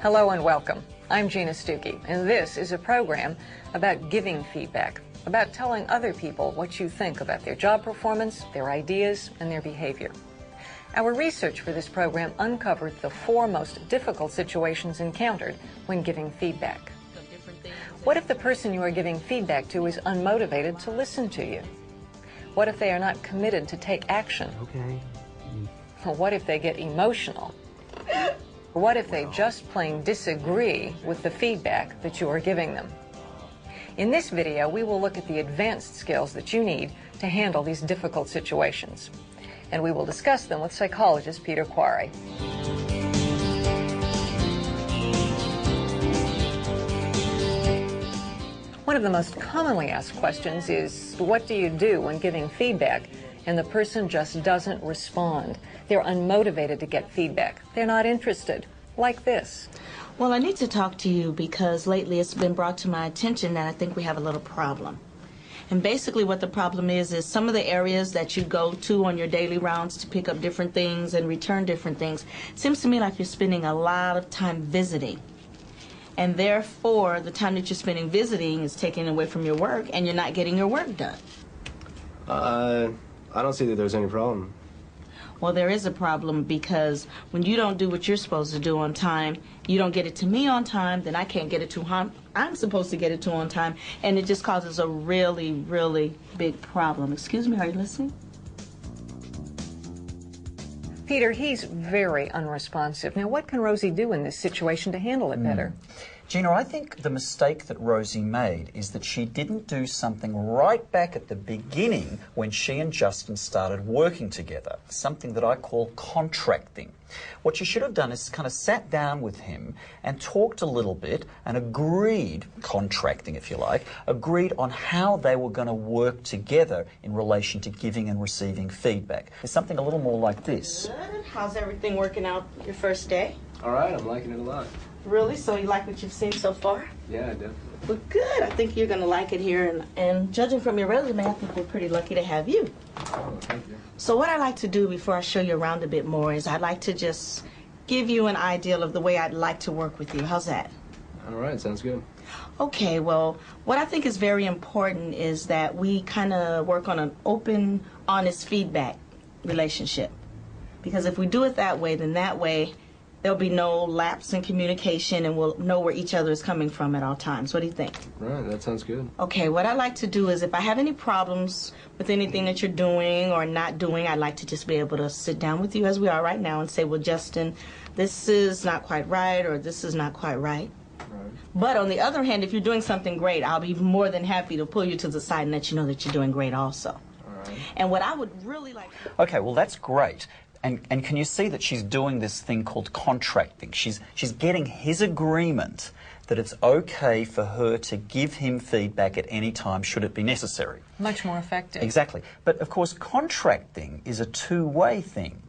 Hello and welcome. I'm Gina Stuckey, and this is a program about giving feedback, about telling other people what you think about their job performance, their ideas, and their behavior. Our research for this program uncovered the 4 most difficult situations encountered when giving feedback. What if the person you are giving feedback to is unmotivated to listen to you? What if they are not committed to take action? Okay. What if they get emotional? What if they just plain disagree with the feedback that you are giving them? In this video, we will look at the advanced skills that you need to handle these difficult situations. And we will discuss them with psychologist Peter Quarry. One of the most commonly asked questions is, what do you do when giving feedback and the person just doesn't respond? They're unmotivated to get feedback. They're not interested. Like this. Well, I need to talk to you because lately it's been brought to my attention that I think we have a little problem. And basically what the problem is some of the areas that you go to on your daily rounds to pick up different things and return different things, it seems to me like you're spending a lot of time visiting. And therefore, the time that you're spending visiting is taken away from your work and you're not getting your work done. I don't see that there's any problem. Well, there is a problem because when you don't do what you're supposed to do on time, you don't get it to me on time, then I can't get it to him. I'm supposed to get it to on time, and it just causes a really, really big problem. Excuse me, are you listening? Peter, he's very unresponsive. Now, what can Rosie do in this situation to handle it better? Gina, I think the mistake that Rosie made is that she didn't do something right back at the beginning when she and Justin started working together, something that I call contracting. What she should have done is kind of sat down with him and talked a little bit and agreed, contracting if you like, agreed on how they were going to work together in relation to giving and receiving feedback. It's something a little more like this. Good. How's everything working out your first day? All right, I'm liking it a lot. Really? So you like what you've seen so far? Yeah, definitely. Well, good. I think you're going to like it here. And judging from your resume, I think we're pretty lucky to have you. Oh, thank you. So what I like to do before I show you around a bit more is I'd like to just give you an idea of the way I'd like to work with you. How's that? All right, sounds good. Okay, well, what I think is very important is that we kind of work on an open, honest feedback relationship. Because if we do it that way, then that way there'll be no lapse in communication and we'll know where each other is coming from at all times. What do you think? Right, that sounds good. Okay, what I like to do is if I have any problems with anything that you're doing or not doing, I'd like to just be able to sit down with you as we are right now and say, well, Justin, this is not quite right or this is not quite right. Right. But on the other hand, if you're doing something great, I'll be more than happy to pull you to the side and let you know that you're doing great also. All right. And what I would really like... Okay, well, that's great. And can you see that she's doing this thing called contracting? She's getting his agreement that it's okay for her to give him feedback at any time should it be necessary. Much more effective. Exactly. But of course, contracting is a two-way thing.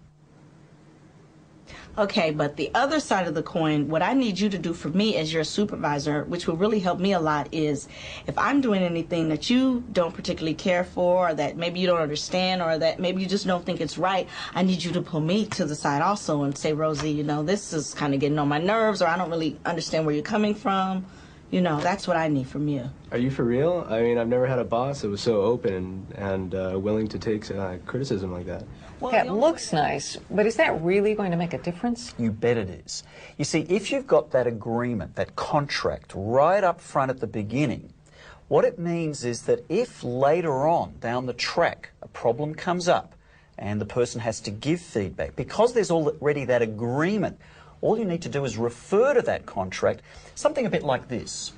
Okay, but the other side of the coin, what I need you to do for me as your supervisor, which will really help me a lot, is if I'm doing anything that you don't particularly care for, or that maybe you don't understand, or that maybe you just don't think it's right, I need you to pull me to the side also and say, Rosie, you know, this is kind of getting on my nerves, or I don't really understand where you're coming from. You know, that's what I need from you. Are you for real? I mean, I've never had a boss that was so open and willing to take criticism like that. Well, That looks nice, but is that really going to make a difference? You bet it is. You see, if you've got that agreement, that contract right up front at the beginning, what it means is that if later on down the track a problem comes up and the person has to give feedback, because there's already that agreement, all you need to do is refer to that contract, something a bit like this.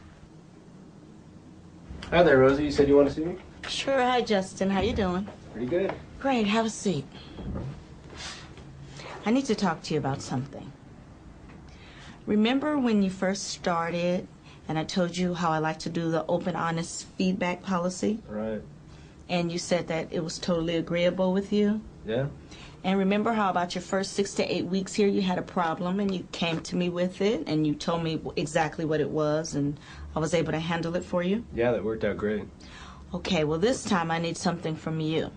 Hi there, Rosie. You said you want to see me? Sure. Hi, Justin. How you doing? Pretty good. Great. Have a seat. I need to talk to you about something. Remember when you first started and I told you how I like to do the open, honest feedback policy? Right. And you said that it was totally agreeable with you? Yeah? And remember how about your first 6 to 8 weeks here you had a problem and you came to me with it and you told me exactly what it was and I was able to handle it for you? Yeah, that worked out great. Okay, well this time I need something from you.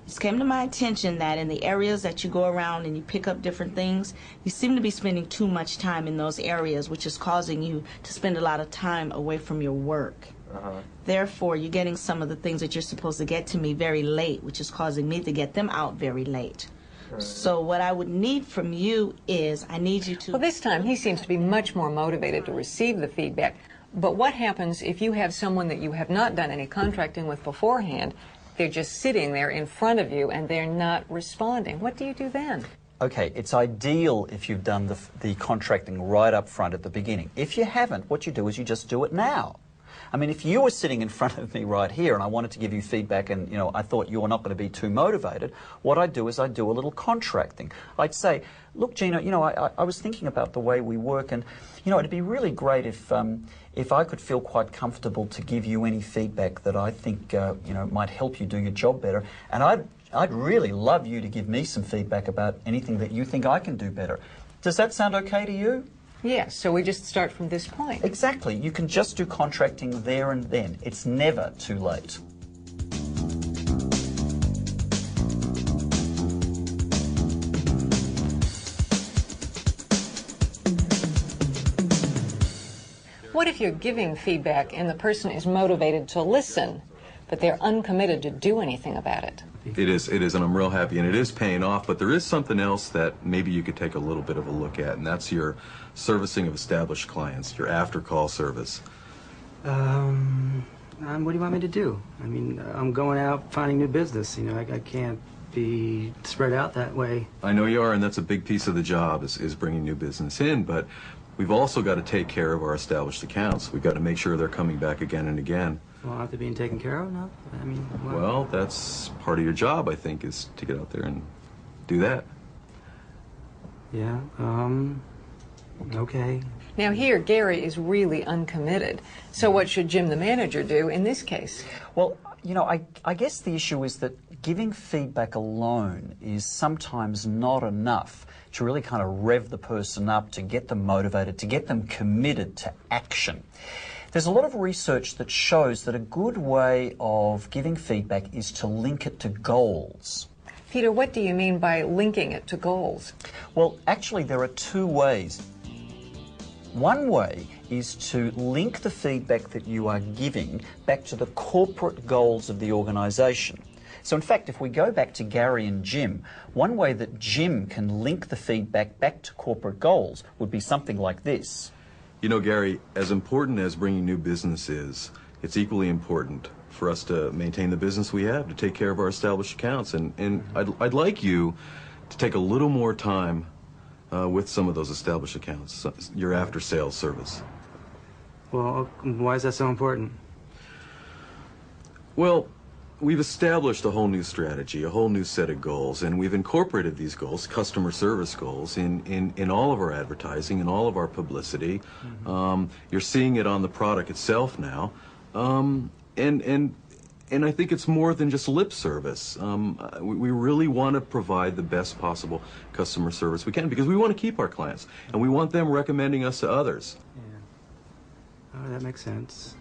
It's came to my attention that in the areas that you go around and you pick up different things, you seem to be spending too much time in those areas, which is causing you to spend a lot of time away from your work. Therefore, you're getting some of the things that you're supposed to get to me very late, which is causing me to get them out very late. So what I would need from you is I need you to... Well, this time he seems to be much more motivated to receive the feedback. But what happens if you have someone that you have not done any contracting with beforehand? They're just sitting there in front of you and they're not responding. What do you do then? Okay, it's ideal if you've done the contracting right up front at the beginning. If you haven't, what you do is you just do it now. I mean, if you were sitting in front of me right here and I wanted to give you feedback and, you know, I thought you were not going to be too motivated, what I'd do is I'd do a little contracting. I'd say, look, Gina, you know, I was thinking about the way we work and, you know, it'd be really great if I could feel quite comfortable to give you any feedback that I think, you know, might help you do your job better. And I'd really love you to give me some feedback about anything that you think I can do better. Does that sound okay to you? Yes, so we just start from this point. Exactly. You can just do contracting there and then. It's never too late. What if you're giving feedback and the person is motivated to listen, but they're uncommitted to do anything about it? It is, and I'm real happy, and it is paying off, but there is something else that maybe you could take a little bit of a look at, and that's your servicing of established clients, your after-call service. What do you want me to do? I mean, I'm going out finding new business, you know, I can't be spread out that way. I know you are, and that's a big piece of the job, is bringing new business in, but we've also got to take care of our established accounts. We've got to make sure they're coming back again and again. Well, aren't they being taken care of now? I mean, what? Well, that's part of your job, I think, is to get out there and do that. Yeah, okay. Now here, Gary is really uncommitted. So what should Jim, the manager, do in this case? Well, you know, I guess the issue is that giving feedback alone is sometimes not enough to really kind of rev the person up, to get them motivated, to get them committed to action. There's a lot of research that shows that a good way of giving feedback is to link it to goals. Peter, what do you mean by linking it to goals? Well, actually, there are two ways. One way is to link the feedback that you are giving back to the corporate goals of the organisation. So in fact, if we go back to Gary and Jim, one way that Jim can link the feedback back to corporate goals would be something like this. You know, Gary, as important as bringing new business is, it's equally important for us to maintain the business we have, to take care of our established accounts. And I'd like you to take a little more time with some of those established accounts, your after-sales service. Well, why is that so important? Well, we've established a whole new strategy, a whole new set of goals, and we've incorporated these goals, customer service goals, in all of our advertising, in all of our publicity. Mm-hmm. You're seeing it on the product itself now. And I think it's more than just lip service. We really want to provide the best possible customer service we can because we want to keep our clients, and we want them recommending us to others. Yeah. Oh, that makes sense.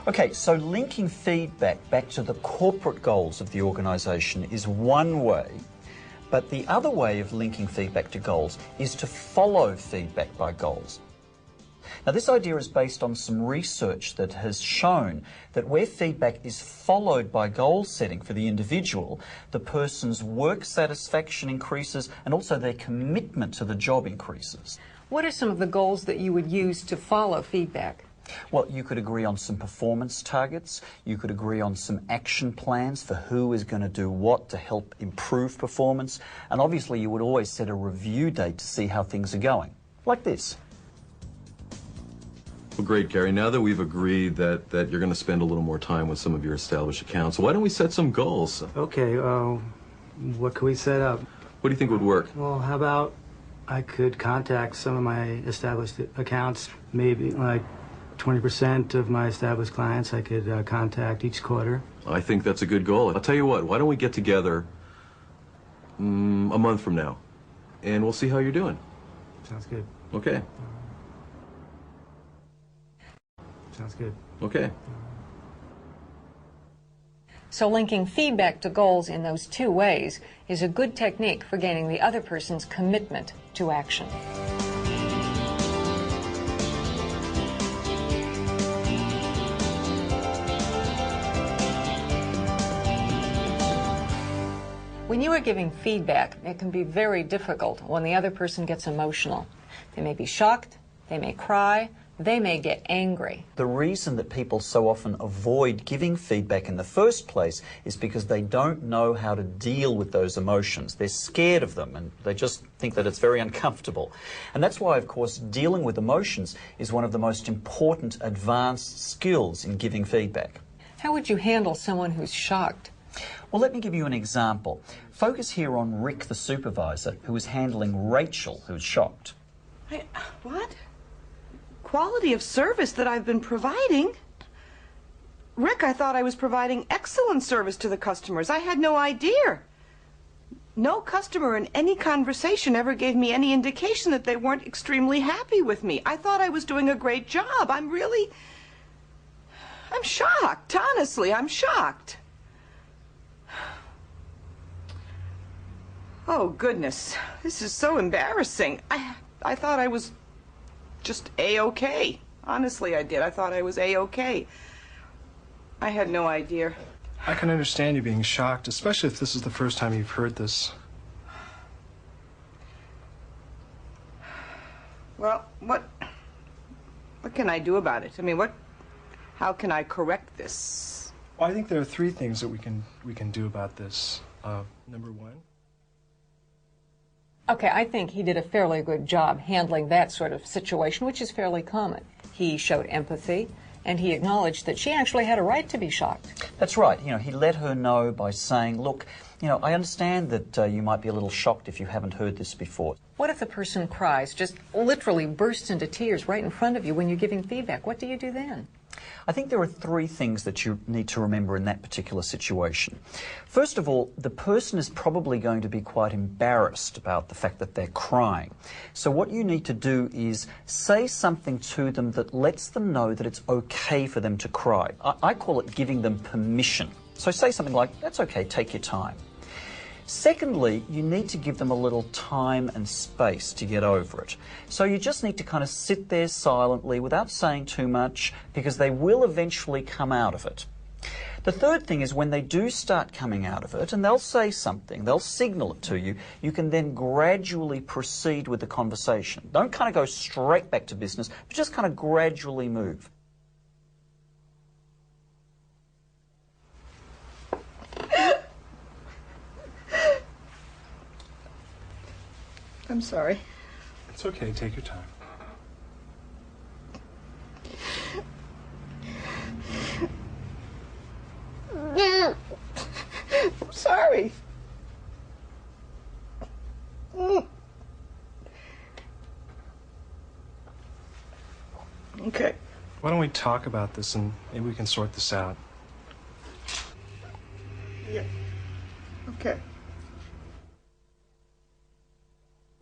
Okay, so linking feedback back to the corporate goals of the organisation is one way, but the other way of linking feedback to goals is to follow feedback by goals. Now, this idea is based on some research that has shown that where feedback is followed by goal setting for the individual, the person's work satisfaction increases and also their commitment to the job increases. What are some of the goals that you would use to follow feedback? Well, you could agree on some performance targets, you could agree on some action plans for who is going to do what to help improve performance, and obviously you would always set a review date to see how things are going, like this. Well, great, Gary. Now that we've agreed that you're going to spend a little more time with some of your established accounts, why don't we set some goals? Okay, what can we set up? What do you think would work? Well, how about I could contact some of my established accounts, maybe like 20% of my established clients I could contact each quarter. I think that's a good goal. I'll tell you what, why don't we get together a month from now, and we'll see how you're doing. Sounds good. Okay. Sounds good. Okay. So linking feedback to goals in those two ways is a good technique for gaining the other person's commitment to action. When you are giving feedback, it can be very difficult when the other person gets emotional. They may be shocked, they may cry, they may get angry. The reason that people so often avoid giving feedback in the first place is because they don't know how to deal with those emotions. They're scared of them and they just think that it's very uncomfortable. And that's why, of course, dealing with emotions is one of the most important advanced skills in giving feedback. How would you handle someone who's shocked? Well, let me give you an example. Focus here on Rick, the supervisor, who is handling Rachel, who's shocked. What? Quality of service that I've been providing? Rick, I thought I was providing excellent service to the customers. I had no idea. No customer in any conversation ever gave me any indication that they weren't extremely happy with me. I thought I was doing a great job. I'm shocked. Honestly, I'm shocked. Oh, goodness. This is so embarrassing. I thought I was just A-okay. Honestly, I did. I thought I was A-okay. I had no idea. I can understand you being shocked, especially if this is the first time you've heard this. Well, what can I do about it? I mean, how can I correct this? Well, I think there are three things that we can do about this. Number one. Okay, I think he did a fairly good job handling that sort of situation, which is fairly common. He showed empathy, and he acknowledged that she actually had a right to be shocked. That's right. He let her know by saying, look, I understand that you might be a little shocked if you haven't heard this before. What if the person cries, just literally bursts into tears right in front of you when you're giving feedback? What do you do then? I think there are three things that you need to remember in that particular situation. First of all, the person is probably going to be quite embarrassed about the fact that they're crying. So what you need to do is say something to them that lets them know that it's okay for them to cry. I call it giving them permission. So say something like, that's okay, take your time. Secondly, you need to give them a little time and space to get over it. So you just need to kind of sit there silently without saying too much, because they will eventually come out of it. The third thing is when they do start coming out of it, and they'll say something, they'll signal it to you, you can then gradually proceed with the conversation. Don't kind of go straight back to business, but just kind of gradually move. I'm sorry. It's okay, take your time. I'm sorry. Okay. Why don't we talk about this and maybe we can sort this out? Yeah. Okay.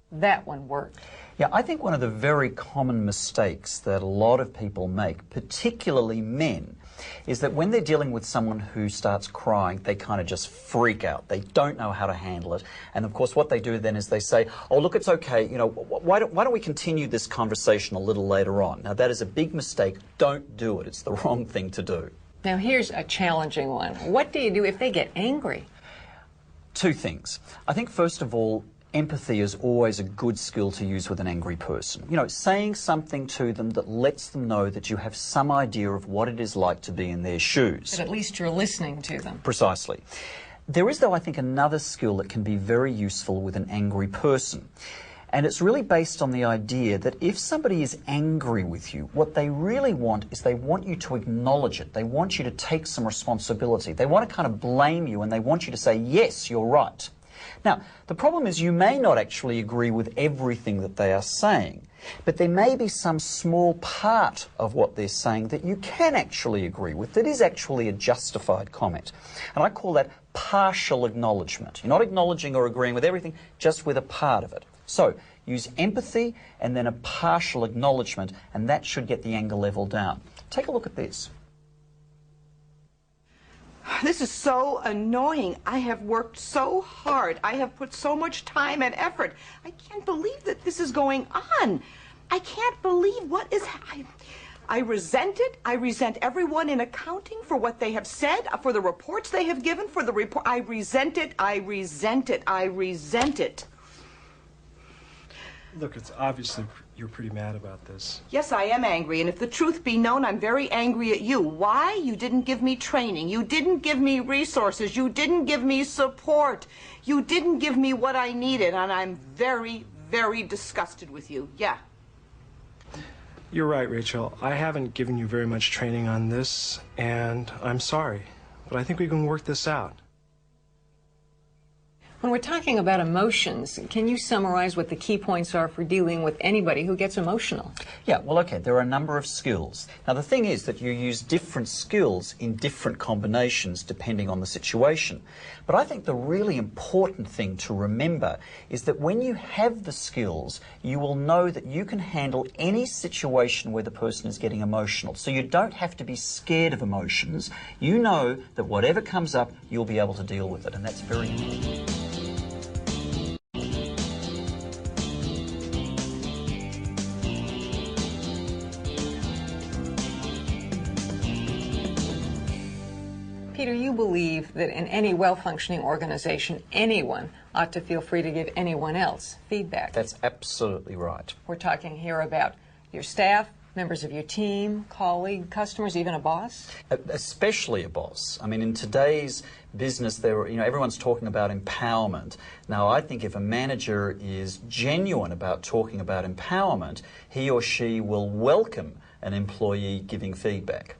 That one worked. Yeah, I think one of the very common mistakes that a lot of people make, particularly men, is that when they're dealing with someone who starts crying, they kind of just freak out. They don't know how to handle it. And of course, what they do then is they say, oh, look, it's okay. Why don't we continue this conversation a little later on? Now, that is a big mistake. Don't do it. It's the wrong thing to do. Now, here's a challenging one. What do you do if they get angry? Two things. I think, first of all, empathy is always a good skill to use with an angry person. Saying something to them that lets them know that you have some idea of what it is like to be in their shoes. But at least you're listening to them. Precisely. There is, though, I think, another skill that can be very useful with an angry person. And it's really based on the idea that if somebody is angry with you, what they really want is they want you to acknowledge it. They want you to take some responsibility. They want to kind of blame you, and they want you to say, yes, you're right. Now, the problem is you may not actually agree with everything that they are saying, but there may be some small part of what they're saying that you can actually agree with, that is actually a justified comment. And I call that partial acknowledgement. You're not acknowledging or agreeing with everything, just with a part of it. So, use empathy and then a partial acknowledgement, and that should get the anger level down. Take a look at this. This is so annoying. I have worked so hard. I have put so much time and effort. I can't believe that this is going on. I can't believe what is I resent it. I resent everyone in accounting for what they have said, for the reports they have given, for the report. I resent it. I resent it. I resent it. Look, it's obviously you're pretty mad about this. Yes, I am angry, and if the truth be known, I'm very angry at you. Why? You didn't give me training. You didn't give me resources. You didn't give me support. You didn't give me what I needed, and I'm very, very disgusted with you. Yeah. You're right, Rachel. I haven't given you very much training on this, and I'm sorry. But I think we can work this out. When we're talking about emotions, can you summarize what the key points are for dealing with anybody who gets emotional? Yeah, well, okay, there are a number of skills. Now, the thing is that you use different skills in different combinations depending on the situation. But I think the really important thing to remember is that when you have the skills, you will know that you can handle any situation where the person is getting emotional. So you don't have to be scared of emotions. You know that whatever comes up, you'll be able to deal with it, and that's very important. Peter, you believe that in any well-functioning organization, anyone ought to feel free to give anyone else feedback. That's absolutely right. We're talking here about your staff, members of your team, colleague, customers, even a boss? Especially a boss. I mean, in today's business, everyone's talking about empowerment. Now, I think if a manager is genuine about talking about empowerment, he or she will welcome an employee giving feedback.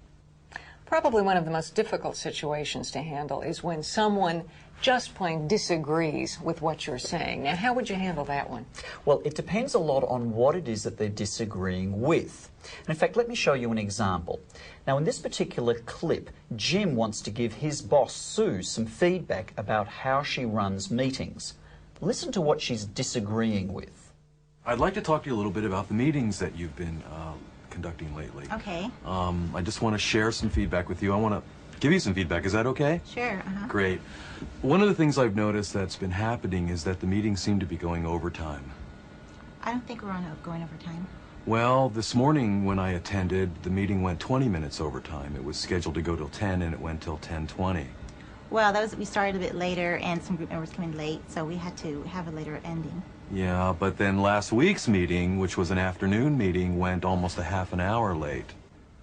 Probably one of the most difficult situations to handle is when someone just plain disagrees with what you're saying. Now, how would you handle that one? Well, it depends a lot on what it is that they're disagreeing with. And in fact, let me show you an example. Now, in this particular clip, Jim wants to give his boss, Sue, some feedback about how she runs meetings. Listen to what she's disagreeing with. I'd like to talk to you a little bit about the meetings that you've been conducting lately. Okay. I just want to share some feedback with you. I want to give you some feedback. Is that okay? Sure. Great. One of the things I've noticed that's been happening is that the meetings seem to be going overtime. I don't think we're going over time. Well, this morning when I attended, the meeting went 20 minutes overtime. It was scheduled to go till 10 and it went till 10:20. Well, we started a bit later and some group members came in late, so we had to have a later ending. Yeah, but then last week's meeting, which was an afternoon meeting, went almost a half an hour late.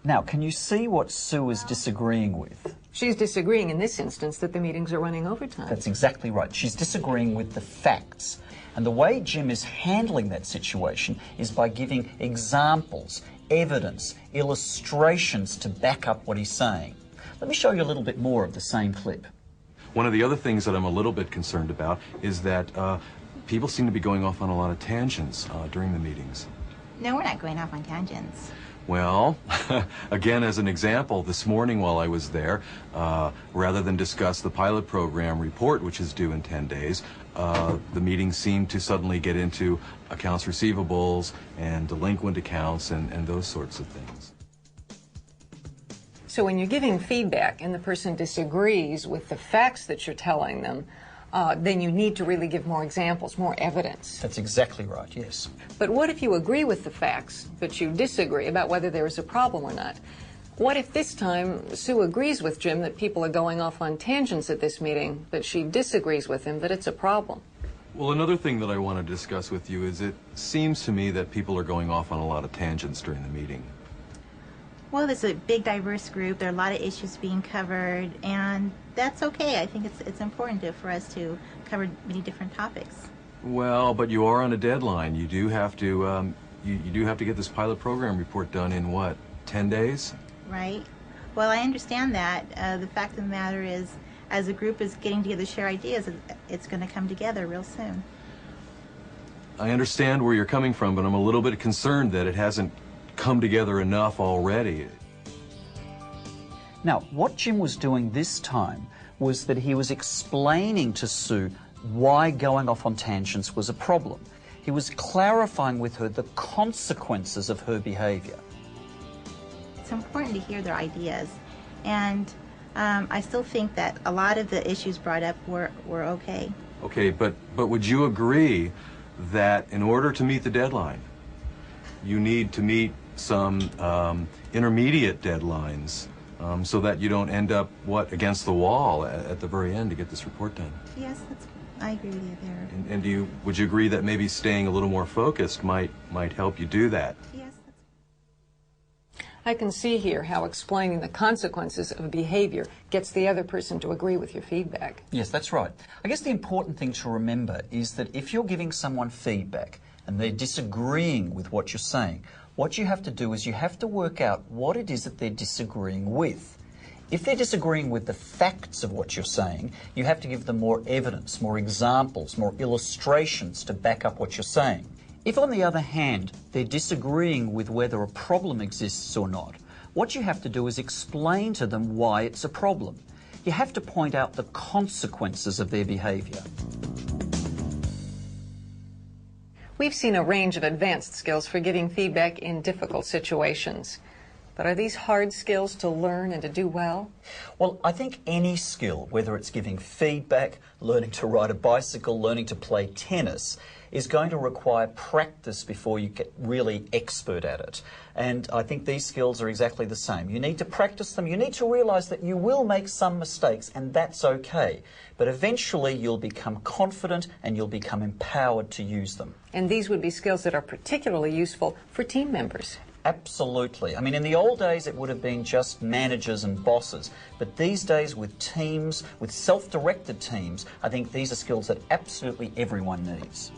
Now, can you see what Sue is disagreeing with? She's disagreeing in this instance that the meetings are running overtime. That's exactly right. She's disagreeing with the facts. And the way Jim is handling that situation is by giving examples, evidence, illustrations to back up what he's saying. Let me show you a little bit more of the same clip. One of the other things that I'm a little bit concerned about is that people seem to be going off on a lot of tangents during the meetings. No, we're not going off on tangents. Well, again, as an example, this morning while I was there, rather than discuss the pilot program report, which is due in 10 days, the meeting seemed to suddenly get into accounts receivables and delinquent accounts and those sorts of things. So when you're giving feedback and the person disagrees with the facts that you're telling them, then you need to really give more examples, more evidence. That's exactly right, yes. But what if you agree with the facts, but you disagree about whether there is a problem or not? What if this time Sue agrees with Jim that people are going off on tangents at this meeting, but she disagrees with him that it's a problem? Well, another thing that I want to discuss with you is it seems to me that people are going off on a lot of tangents during the meeting. Well, it's a big, diverse group. There are a lot of issues being covered, and that's okay. I think it's important for us to cover many different topics. Well, but you are on a deadline. You do have to you do have to get this pilot program report done in what, 10 days? Right. Well, I understand that. The fact of the matter is, as a group is getting together to share ideas, it's going to come together real soon. I understand where you're coming from, but I'm a little bit concerned that it hasn't come together enough already. Now, what Jim was doing this time was that he was explaining to Sue why going off on tangents was a problem. He was clarifying with her the consequences of her behavior. It's important to hear their ideas, and I still think that a lot of the issues brought up were okay. Okay, but would you agree that in order to meet the deadline, you need to meet some intermediate deadlines so that you don't end up, against the wall at the very end to get this report done? Yes, I agree with you there. And would you agree that maybe staying a little more focused might help you do that? Yes. I can see here how explaining the consequences of behavior gets the other person to agree with your feedback. Yes, that's right. I guess the important thing to remember is that if you're giving someone feedback and they're disagreeing with what you're saying, what you have to do is you have to work out what it is that they're disagreeing with. If they're disagreeing with the facts of what you're saying, you have to give them more evidence, more examples, more illustrations to back up what you're saying. If, on the other hand, they're disagreeing with whether a problem exists or not, what you have to do is explain to them why it's a problem. You have to point out the consequences of their behaviour. We've seen a range of advanced skills for giving feedback in difficult situations. But are these hard skills to learn and to do well? Well, I think any skill, whether it's giving feedback, learning to ride a bicycle, learning to play tennis, is going to require practice before you get really expert at it. And I think these skills are exactly the same. You need to practice them. You need to realise that you will make some mistakes, and that's okay. But eventually you'll become confident and you'll become empowered to use them. And these would be skills that are particularly useful for team members. Absolutely. I mean, in the old days, it would have been just managers and bosses. But these days, with teams, with self-directed teams, I think these are skills that absolutely everyone needs.